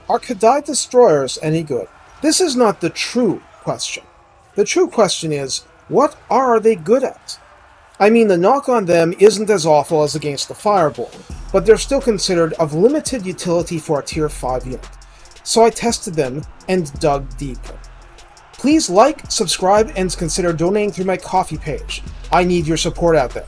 Are Kadai destroyers any good? This is not the true question. The true question is, what are they good at? I mean, the knock on them isn't as awful as against the Fireborn, but they're still considered of limited utility for a tier 5 unit. So I tested them and dug deeper. Please like, subscribe, and consider donating through my Ko-fi page. I need your support out there.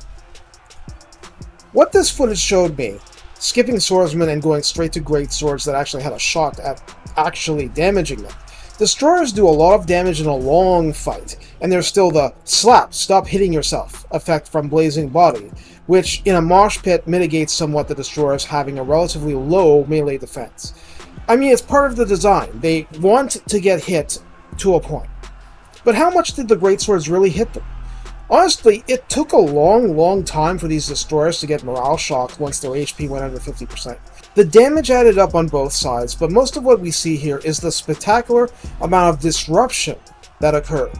What this footage showed me, skipping swordsmen and going straight to great swords that actually had a shot at actually damaging them. Destroyers do a lot of damage in a long fight, and there's still the slap, stop hitting yourself effect from Blazing Body, which in a mosh pit mitigates somewhat the destroyers having a relatively low melee defense. I mean, it's part of the design. They want to get hit to a point. But how much did the greatswords really hit them? Honestly, it took a long time for these destroyers to get morale shocked once their HP went under 50%. The damage added up on both sides, but most of what we see here is the spectacular amount of disruption that occurred.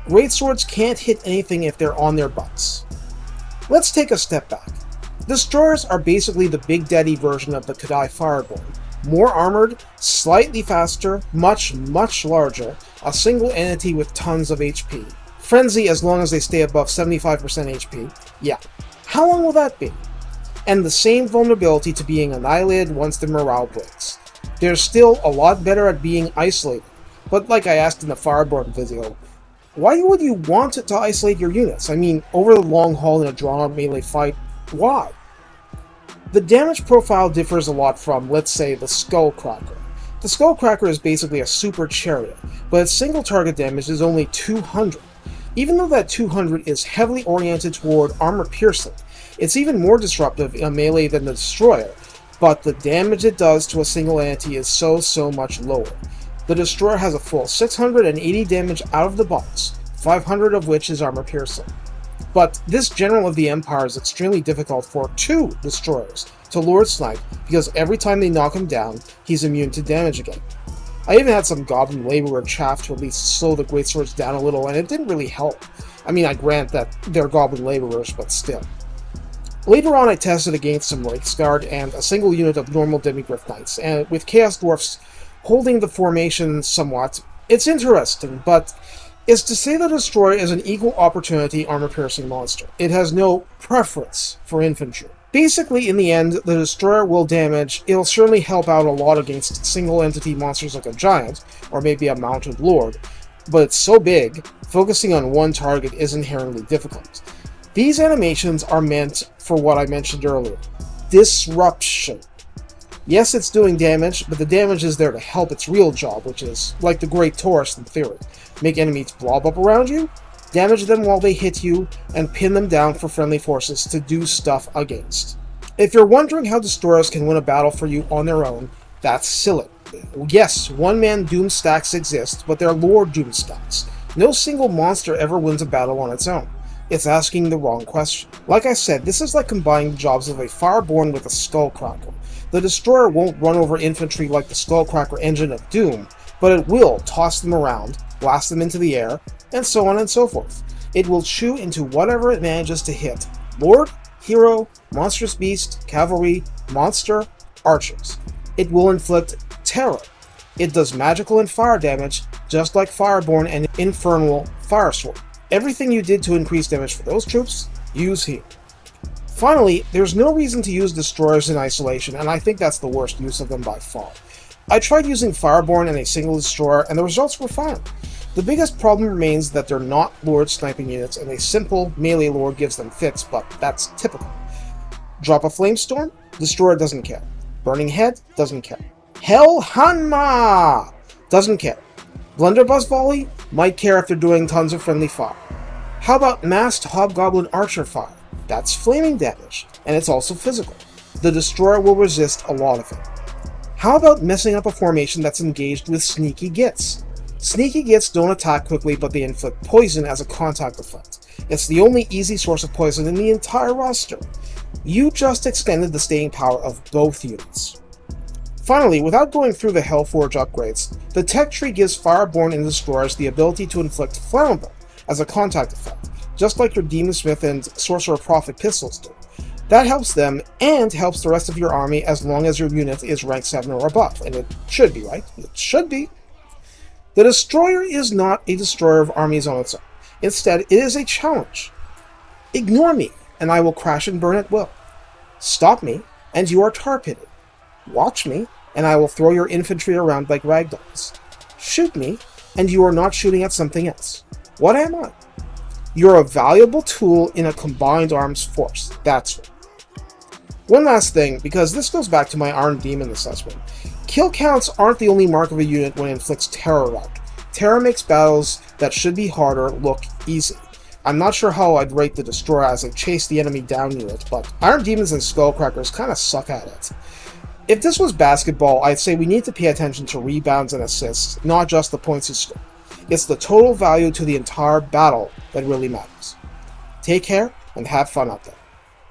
Greatswords can't hit anything if they're on their butts. Let's take a step back. Destroyers are basically the Big Daddy version of the Kadai Fireborn. More armored, slightly faster, much larger, a single entity with tons of HP. Frenzy as long as they stay above 75% HP. Yeah. How long will that be? And the same vulnerability to being annihilated once the morale breaks. They're still a lot better at being isolated, but like I asked in the Fireborn video, why would you want to isolate your units? I mean, over the long haul in a drawn-out melee fight, why? The damage profile differs a lot from, let's say, the Skullcracker. The Skullcracker is basically a super chariot, but its single target damage is only 200. Even though that 200 is heavily oriented toward armor piercing, it's even more disruptive in a melee than the Destroyer, but the damage it does to a single entity is so much lower. The Destroyer has a full 680 damage out of the box, 500 of which is armor piercing. But this General of the Empire is extremely difficult for 2 Destroyers to Lord Snipe because every time they knock him down, he's immune to damage again. I even had some Goblin Laborer chaff to at least slow the Greatswords down a little, and it didn't really help. I mean, I grant that they're Goblin Laborers, but still. Later on I tested against some Reiksguard and a single unit of normal Demigryph Knights, and with Chaos Dwarfs holding the formation somewhat, it's interesting, but is to say the Destroyer is an equal opportunity armor-piercing monster. It has no preference for infantry. Basically, in the end, the Destroyer will damage. It'll certainly help out a lot against single-entity monsters like a Giant, or maybe a Mounted Lord, but it's so big, focusing on one target is inherently difficult. These animations are meant for what I mentioned earlier, disruption. Yes, it's doing damage, but the damage is there to help its real job, which is, like the Great Taurus in theory, make enemies blob up around you, damage them while they hit you, and pin them down for friendly forces to do stuff against. If you're wondering how Destroyers can win a battle for you on their own, that's silly. Yes, one-man doomstacks exist, but they're Lord doomstacks. No single monster ever wins a battle on its own. It's asking the wrong question. Like I said, this is like combining the jobs of a Fireborn with a Skullcracker. The Destroyer won't run over infantry like the Skullcracker engine of Doom, but it will toss them around, blast them into the air, and so on and so forth. It will chew into whatever it manages to hit. Lord, Hero, Monstrous Beast, Cavalry, Monster, Archers. It will inflict terror. It does magical and fire damage, just like Fireborn and Infernal Firesword. Everything you did to increase damage for those troops, use here. Finally, there's no reason to use Destroyers in isolation, and I think that's the worst use of them by far. I tried using Fireborn and a single Destroyer, and the results were fine. The biggest problem remains that they're not Lord sniping units, and a simple melee Lord gives them fits, but that's typical. Drop a Flamestorm? Destroyer doesn't care. Burning Head? Doesn't care. Hell Hanma! Doesn't care. Blunderbuss Volley? Might care if they're doing tons of friendly fire. How about Masked Hobgoblin Archer Fire? That's flaming damage, and it's also physical. The Destroyer will resist a lot of it. How about messing up a formation that's engaged with Sneaky Gits? Sneaky Gits don't attack quickly, but they inflict poison as a contact effect. It's the only easy source of poison in the entire roster. You just extended the staying power of both units. Finally, without going through the Hellforge upgrades, the tech tree gives Fireborn and Destroyers the ability to inflict Flammable as a contact effect, just like your Demon Smith and Sorcerer Prophet pistols do. That helps them and helps the rest of your army as long as your unit is rank 7 or above. And it should be, right? It should be. The destroyer is not a destroyer of armies on its own. Instead, it is a challenge. Ignore me, and I will crash and burn at will. Stop me, and you are tar-pitted. Watch me, and I will throw your infantry around like ragdolls. Shoot me, and you are not shooting at something else. What am I? You're a valuable tool in a combined arms force. That's right. One last thing, because this goes back to my Armed Demon assessment. Kill counts aren't the only mark of a unit when it inflicts terror rout. Terror makes battles that should be harder look easy. I'm not sure how I'd rate the Destroyer as a chase the enemy down unit, but Iron Demons and Skullcrackers kind of suck at it. If this was basketball, I'd say we need to pay attention to rebounds and assists, not just the points you score. It's the total value to the entire battle that really matters. Take care, and have fun out there.